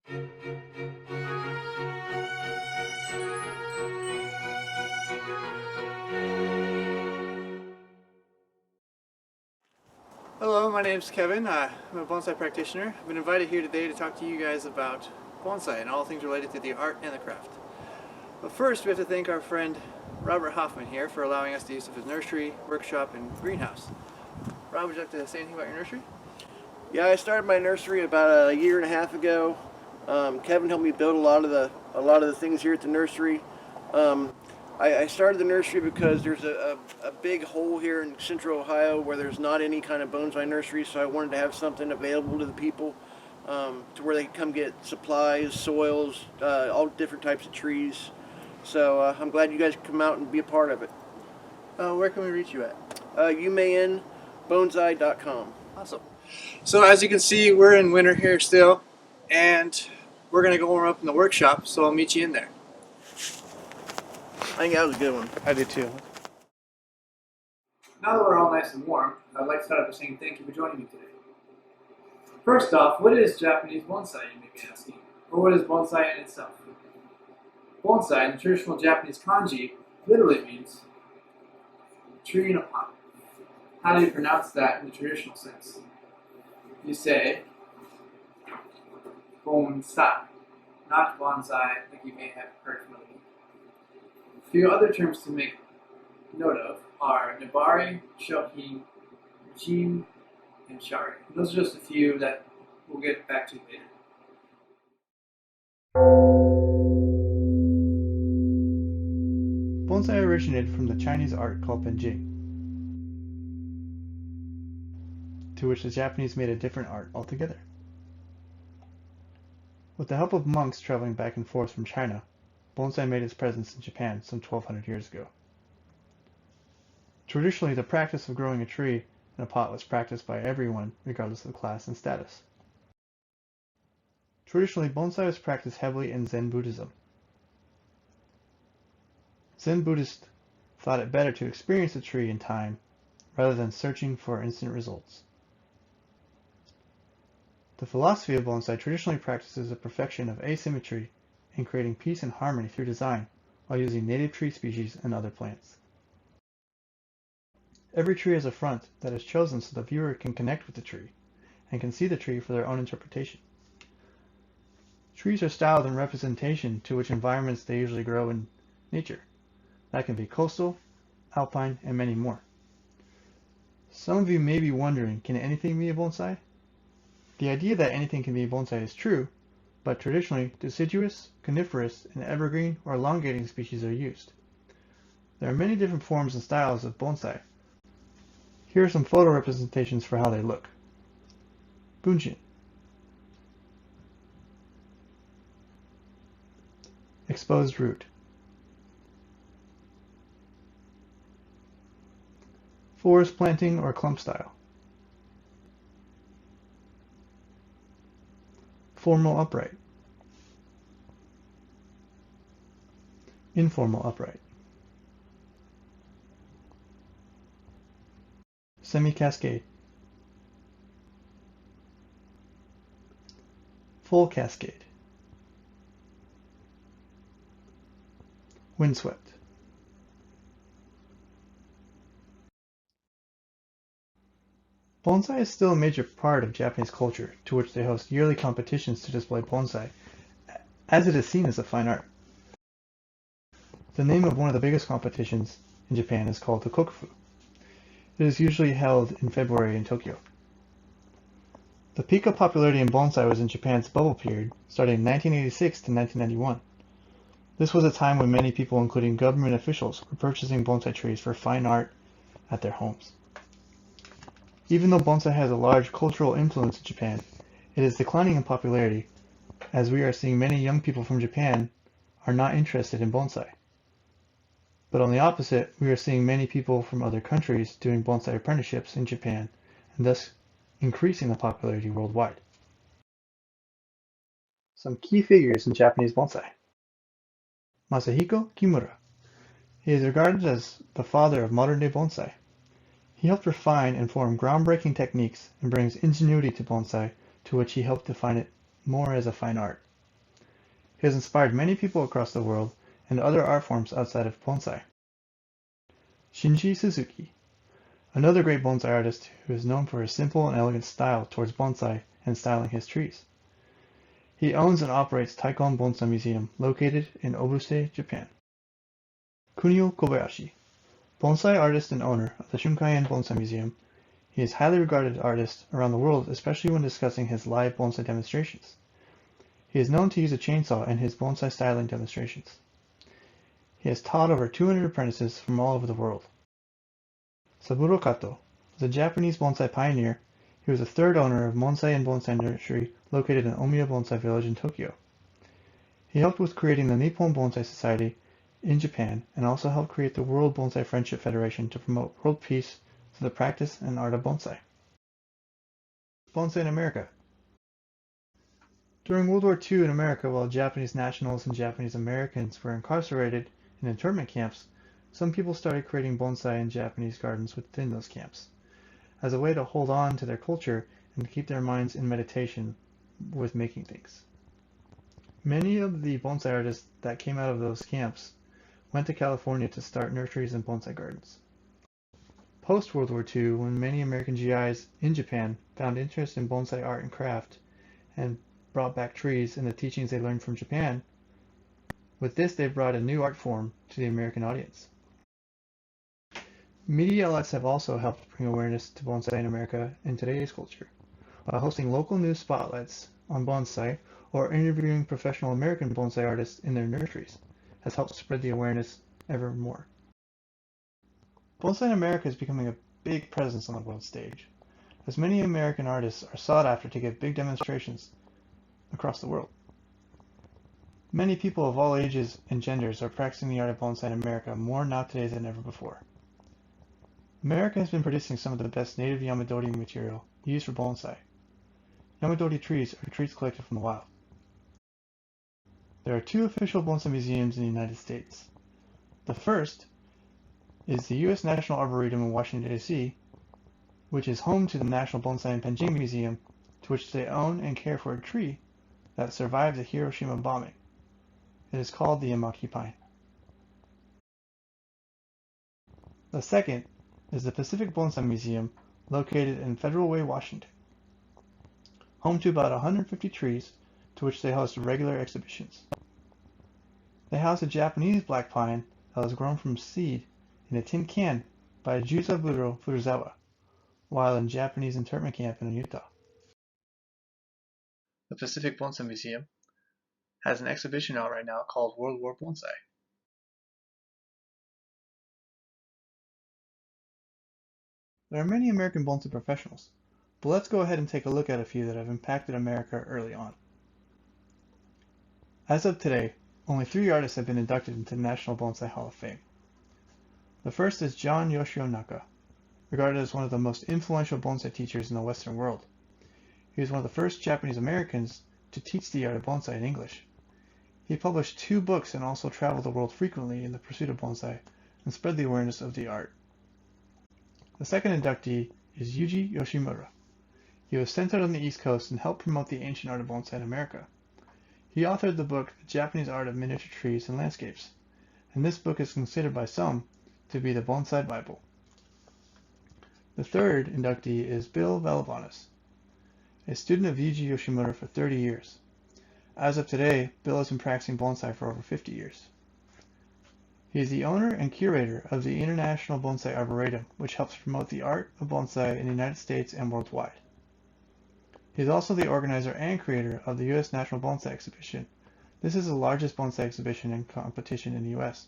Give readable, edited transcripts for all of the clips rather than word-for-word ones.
Hello, my name's Kevin. I'm a bonsai practitioner. I've been invited here today to talk to you guys about bonsai and all things related to the art and the craft. But first, we have to thank our friend Robert Hoffman here for allowing us the use of his nursery, workshop, and greenhouse. Rob, would you like to say anything about your nursery? Yeah, I started my nursery about a year and a half ago. Kevin helped me build a lot of the things here at the nursery. I started the nursery because there's a big hole here in central Ohio where there's not any kind of bonsai nursery, so I wanted to have something available to the people to where they can come get supplies, soils, all different types of trees. So I'm glad you guys come out and be a part of it. Where can we reach you at? umanbonsai.com. Awesome. So as you can see, we're in winter here still, and we're going to go warm up in the workshop, so I'll meet you in there. I think that was a good one. I did too. Now that we're all nice and warm, I'd like to start by saying thank you for joining me today. First off, what is Japanese bonsai, you may be asking? Or what is bonsai in itself? Bonsai, in the traditional Japanese kanji, literally means tree in a pot. How do you pronounce that in the traditional sense? You say bonsai, not bonsai like you may have heard from other people. A few other terms to make note of are nabari, shohin, jin, and shari. Those are just a few that we'll get back to later. Bonsai originated from the Chinese art called penjing, to which the Japanese made a different art altogether. With the help of monks traveling back and forth from China, bonsai made its presence in Japan some 1200 years ago. Traditionally, the practice of growing a tree in a pot was practiced by everyone, regardless of class and status. Traditionally, bonsai was practiced heavily in Zen Buddhism. Zen Buddhists thought it better to experience a tree in time rather than searching for instant results. The philosophy of bonsai traditionally practices the perfection of asymmetry and creating peace and harmony through design while using native tree species and other plants. Every tree has a front that is chosen so the viewer can connect with the tree and can see the tree for their own interpretation. Trees are styled in representation to which environments they usually grow in nature. That can be coastal, alpine, and many more. Some of you may be wondering, can anything be a bonsai? The idea that anything can be a bonsai is true, but traditionally deciduous, coniferous, and evergreen or elongating species are used. There are many different forms and styles of bonsai. Here are some photo representations for how they look. Bunjin. Exposed root. Forest planting or clump style. Formal upright. Informal upright. Semi-cascade. Full cascade. Windswept. Bonsai is still a major part of Japanese culture, to which they host yearly competitions to display bonsai, as it is seen as a fine art. The name of one of the biggest competitions in Japan is called the Kokufu. It is usually held in February in Tokyo. The peak of popularity in bonsai was in Japan's bubble period, starting in 1986 to 1991. This was a time when many people, including government officials, were purchasing bonsai trees for fine art at their homes. Even though bonsai has a large cultural influence in Japan, it is declining in popularity, as we are seeing many young people from Japan are not interested in bonsai. But on the opposite, we are seeing many people from other countries doing bonsai apprenticeships in Japan, and thus increasing the popularity worldwide. Some key figures in Japanese bonsai. Masahiko Kimura. He is regarded as the father of modern-day bonsai. He helped refine and form groundbreaking techniques and brings ingenuity to bonsai, to which he helped define it more as a fine art. He has inspired many people across the world and other art forms outside of bonsai. Shinji Suzuki, another great bonsai artist who is known for his simple and elegant style towards bonsai and styling his trees. He owns and operates Taikon Bonsai Museum located in Obuse, Japan. Kunio Kobayashi, bonsai artist and owner of the Shunkaien Bonsai Museum. He is a highly regarded artist around the world, especially when discussing his live bonsai demonstrations. He is known to use a chainsaw in his bonsai styling demonstrations. He has taught over 200 apprentices from all over the world. Saburo Kato was a Japanese bonsai pioneer. He was the third owner of Monsai and Bonsai Nursery located in Omiya Bonsai Village in Tokyo. He helped with creating the Nippon Bonsai Society in Japan and also helped create the World Bonsai Friendship Federation to promote world peace through the practice and art of bonsai. Bonsai in America. During World War II in America, while Japanese nationals and Japanese Americans were incarcerated in internment camps, some people started creating bonsai in Japanese gardens within those camps, as a way to hold on to their culture and to keep their minds in meditation with making things. Many of the bonsai artists that came out of those camps went to California to start nurseries and bonsai gardens. Post-World War II, when many American GIs in Japan found interest in bonsai art and craft and brought back trees and the teachings they learned from Japan, with this they brought a new art form to the American audience. Media outlets have also helped bring awareness to bonsai in America in today's culture, while hosting local news spotlights on bonsai or interviewing professional American bonsai artists in their nurseries has helped spread the awareness ever more. Bonsai in America is becoming a big presence on the world stage, as many American artists are sought after to give big demonstrations across the world. Many people of all ages and genders are practicing the art of bonsai in America more nowadays than ever before. America has been producing some of the best native Yamadori material used for bonsai. Yamadori trees are trees collected from the wild. There are two official bonsai museums in the United States. The first is the U.S. National Arboretum in Washington, D.C., which is home to the National Bonsai and Penjing Museum, to which they own and care for a tree that survived the Hiroshima bombing. It is called the Yamaki pine. The second is the Pacific Bonsai Museum, located in Federal Way, Washington, home to about 150 trees, to which they host regular exhibitions. They house a Japanese black pine that was grown from seed in a tin can by Jusaburo Furuzawa while in Japanese internment camp in Utah. The Pacific Bonsai Museum has an exhibition out right now called World War Bonsai. There are many American bonsai professionals, but let's go ahead and take a look at a few that have impacted America early on. As of today, only 3 artists have been inducted into the National Bonsai Hall of Fame. The first is John Yoshio Naka, regarded as one of the most influential bonsai teachers in the Western world. He was one of the first Japanese Americans to teach the art of bonsai in English. He published 2 books and also traveled the world frequently in the pursuit of bonsai and spread the awareness of the art. The second inductee is Yuji Yoshimura. He was centered on the East Coast and helped promote the ancient art of bonsai in America. He authored the book The Japanese Art of Miniature Trees and Landscapes, and this book is considered by some to be the Bonsai Bible. The third inductee is Bill Valavanis, a student of Yuji Yoshimura for 30 years. As of today, Bill has been practicing bonsai for over 50 years. He is the owner and curator of the International Bonsai Arboretum, which helps promote the art of bonsai in the United States and worldwide. He is also the organizer and creator of the U.S. National Bonsai Exhibition. This is the largest bonsai exhibition and competition in the U.S.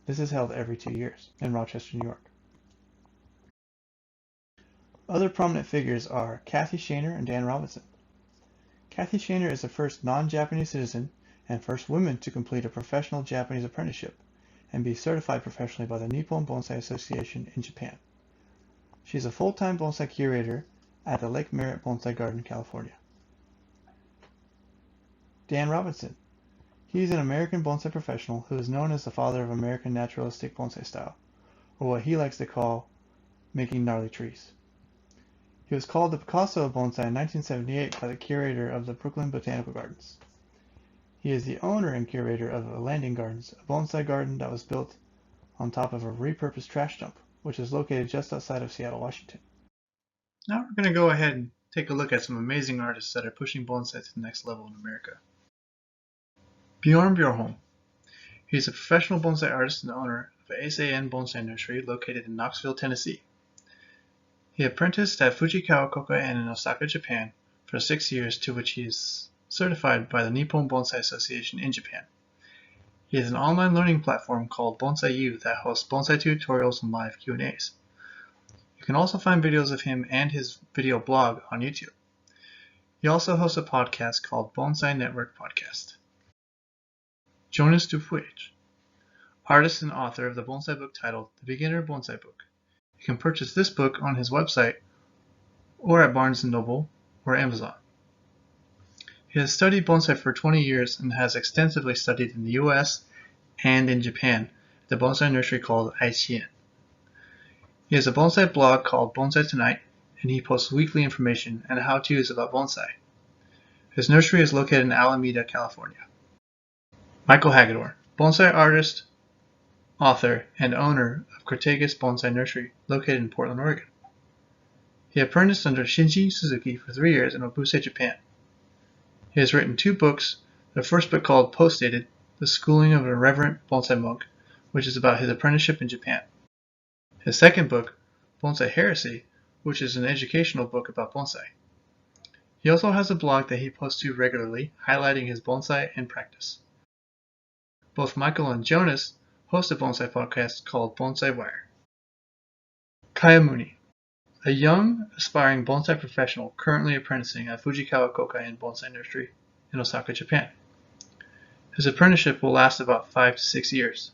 This is held every 2 years in Rochester, New York. Other prominent figures are Kathy Shaner and Dan Robinson. Kathy Shaner is the first non-Japanese citizen and first woman to complete a professional Japanese apprenticeship and be certified professionally by the Nippon Bonsai Association in Japan. She is a full-time bonsai curator at the Lake Merritt Bonsai Garden, California. Dan Robinson. He is an American bonsai professional who is known as the father of American naturalistic bonsai style, or what he likes to call making gnarly trees. He was called the Picasso of bonsai in 1978 by the curator of the Brooklyn Botanical Gardens. He is the owner and curator of Landing Gardens, a bonsai garden that was built on top of a repurposed trash dump, which is located just outside of Seattle, Washington. Now we're going to go ahead and take a look at some amazing artists that are pushing bonsai to the next level in America. Bjorn Bjorholm. He is a professional bonsai artist and owner of SAN Bonsai Nursery located in Knoxville, Tennessee. He apprenticed at Fujikawa Kokai in Osaka, Japan for 6 years, to which he is certified by the Nippon Bonsai Association in Japan. He has an online learning platform called Bonsai U that hosts bonsai tutorials and live Q&As. You can also find videos of him and his video blog on YouTube. He also hosts a podcast called Bonsai Network Podcast. Jonas Dupuig, artist and author of the bonsai book titled The Beginner Bonsai Book. You can purchase this book on his website or at Barnes & Noble or Amazon. He has studied bonsai for 20 years and has extensively studied in the US and in Japan at the bonsai nursery called Aichien. He has a bonsai blog called Bonsai Tonight, and he posts weekly information and how-tos about bonsai. His nursery is located in Alameda, California. Michael Hagedorn, bonsai artist, author, and owner of Crataegus Bonsai Nursery, located in Portland, Oregon. He apprenticed under Shinji Suzuki for 3 years in Obuse, Japan. He has written 2 books, the first book called Postdated, The Schooling of an Irreverent Bonsai Monk, which is about his apprenticeship in Japan. His second book, Bonsai Heresy, which is an educational book about bonsai. He also has a blog that he posts to regularly, highlighting his bonsai and practice. Both Michael and Jonas host a bonsai podcast called Bonsai Wire. Kaya Muni, a young, aspiring bonsai professional currently apprenticing at Fujikawa Kokai Bonsai Nursery in Osaka, Japan. His apprenticeship will last about 5 to 6 years.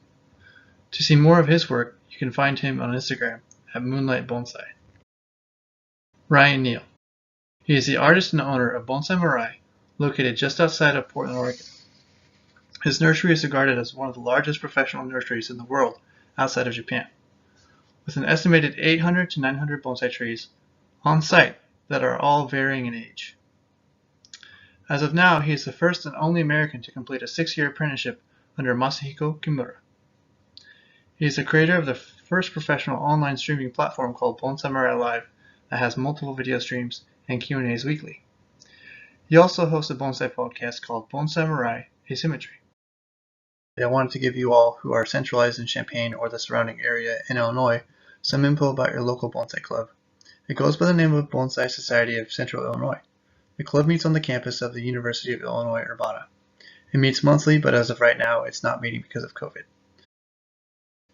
To see more of his work, you can find him on Instagram at Moonlight Bonsai. Ryan Neal. He is the artist and owner of Bonsai Mirai, located just outside of Portland, Oregon. His nursery is regarded as one of the largest professional nurseries in the world outside of Japan, with an estimated 800 to 900 bonsai trees on site that are all varying in age. As of now, he is the first and only American to complete a 6-year apprenticeship under Masahiko Kimura. He is the creator of the first professional online streaming platform called Bonsai Mirai Live that has multiple video streams and Q&As weekly. He also hosts a bonsai podcast called Bonsai Mirai Asymmetry. I wanted to give you all who are centralized in Champaign or the surrounding area in Illinois some info about your local bonsai club. It goes by the name of Bonsai Society of Central Illinois. The club meets on the campus of the University of Illinois Urbana. It meets monthly, but as of right now, it's not meeting because of COVID.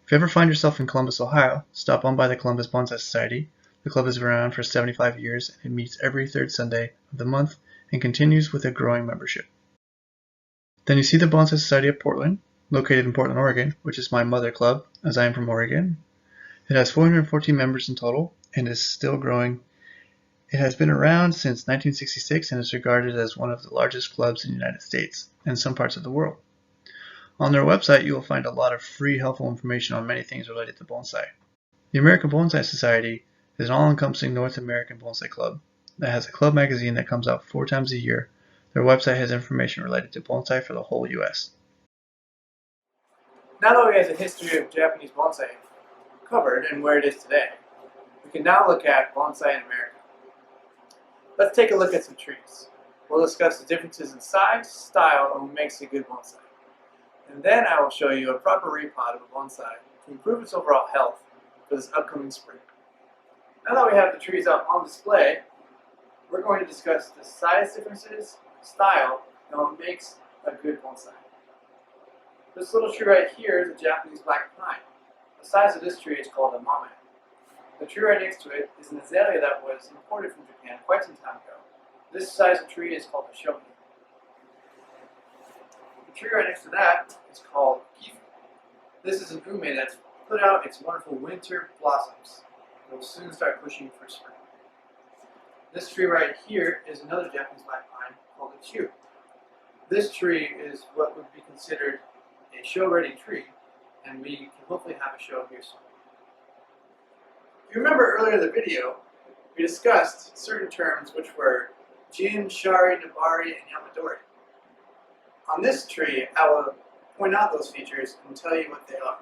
If you ever find yourself in Columbus, Ohio, stop on by the Columbus Bonsai Society. The club has been around for 75 years, and it meets every 3rd Sunday of the month and continues with a growing membership. Then you see the Bonsai Society of Portland, located in Portland, Oregon, which is my mother club, as I am from Oregon. It has 414 members in total and is still growing. It has been around since 1966 and is regarded as one of the largest clubs in the United States and some parts of the world. On their website, you will find a lot of free, helpful information on many things related to bonsai. The American Bonsai Society is an all-encompassing North American bonsai club that has a club magazine that comes out 4 times a year. Their website has information related to bonsai for the whole U.S. Now that we have the history of Japanese bonsai covered and where it is today, we can now look at bonsai in America. Let's take a look at some trees. We'll discuss the differences in size, style, and what makes a good bonsai. And then I will show you a proper repot of a bonsai to improve its overall health for this upcoming spring. Now that we have the trees up on display, we're going to discuss the size differences, style, and what makes a good bonsai. This little tree right here is a Japanese black pine. The size of this tree is called a mame. The tree right next to it is an azalea that was imported from Japan quite some time ago. This size of tree is called a shomi. The tree right next to that is called kifu. This is an ume that's put out its wonderful winter blossoms. It will soon start pushing for spring. This tree right here is another Japanese black pine called a chu. This tree is what would be considered a show-ready tree, and we can hopefully have a show here soon. If you remember earlier in the video, we discussed certain terms which were jin, shari, nabari, and yamadori. On this tree, I will point out those features and tell you what they are.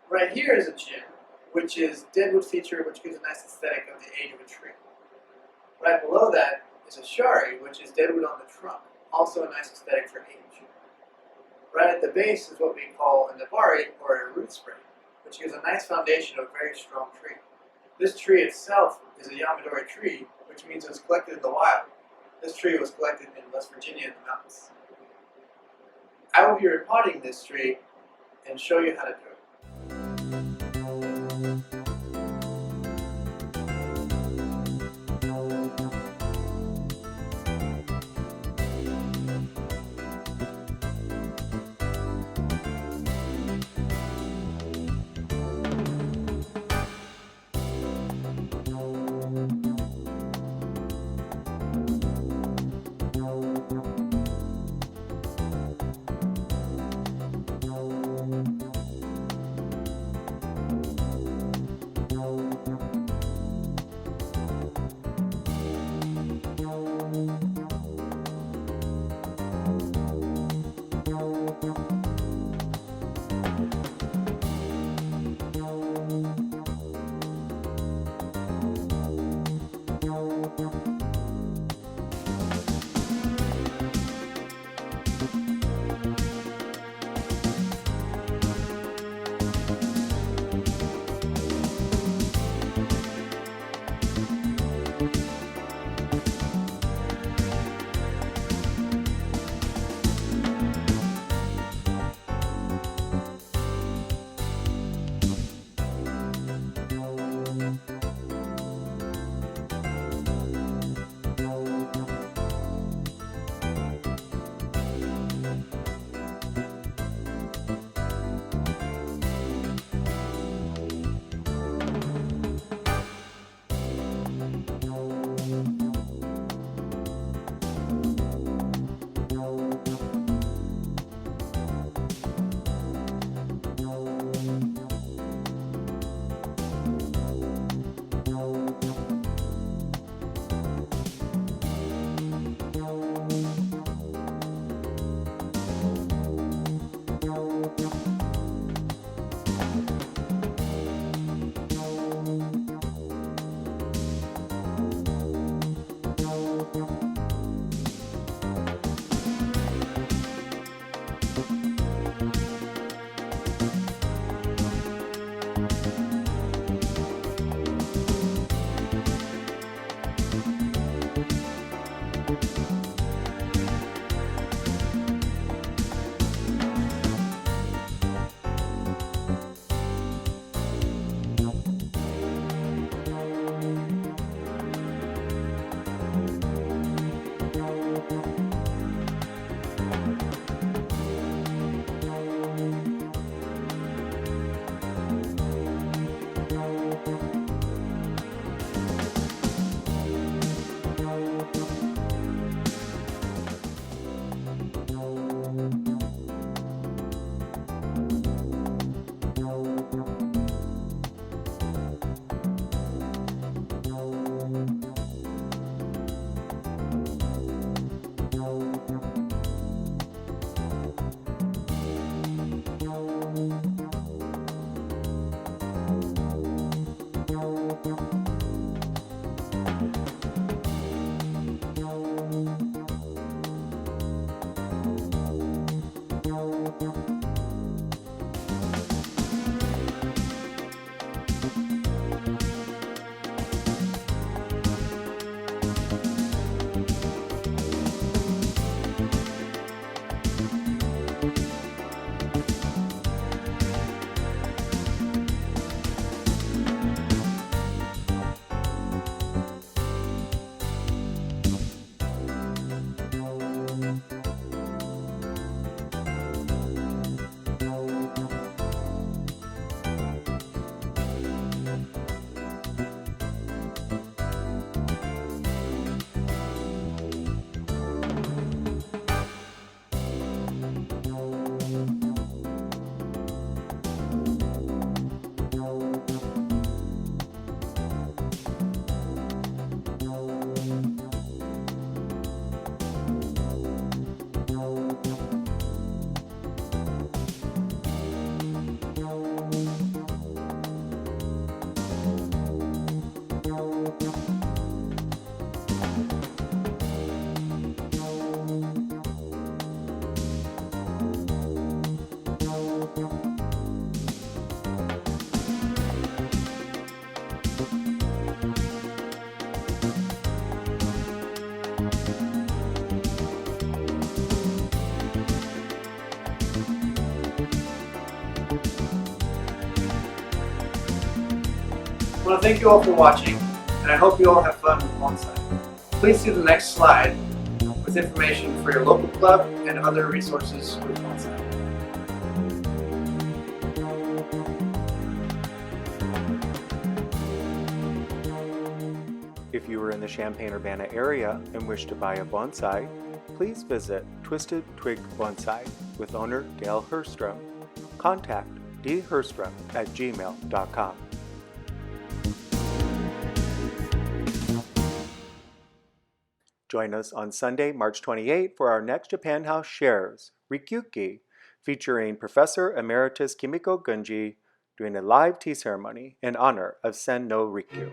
Right here is a gem, which is deadwood feature, which gives a nice aesthetic of the age of a tree. Right below that is a shari, which is deadwood on the trunk, also a nice aesthetic for age. Right at the base is what we call a nabari, or a root spring, which gives a nice foundation of a very strong tree. This tree itself is a Yamadori tree, which means it was collected in the wild. This tree was collected in West Virginia in the mountains. I will be repotting this tree and show you how to do it. I want to thank you all for watching, and I hope you all have fun with bonsai. Please see the next slide with information for your local club and other resources with bonsai. If you are in the Champaign-Urbana area and wish to buy a bonsai, please visit Twisted Twig Bonsai with owner Dale Herstrom. Contact dherstrom@gmail.com. Join us on Sunday, March 28 for our next Japan House Shares, Rikyuki, featuring Professor Emeritus Kimiko Gunji doing a live tea ceremony in honor of Sen no Rikyu.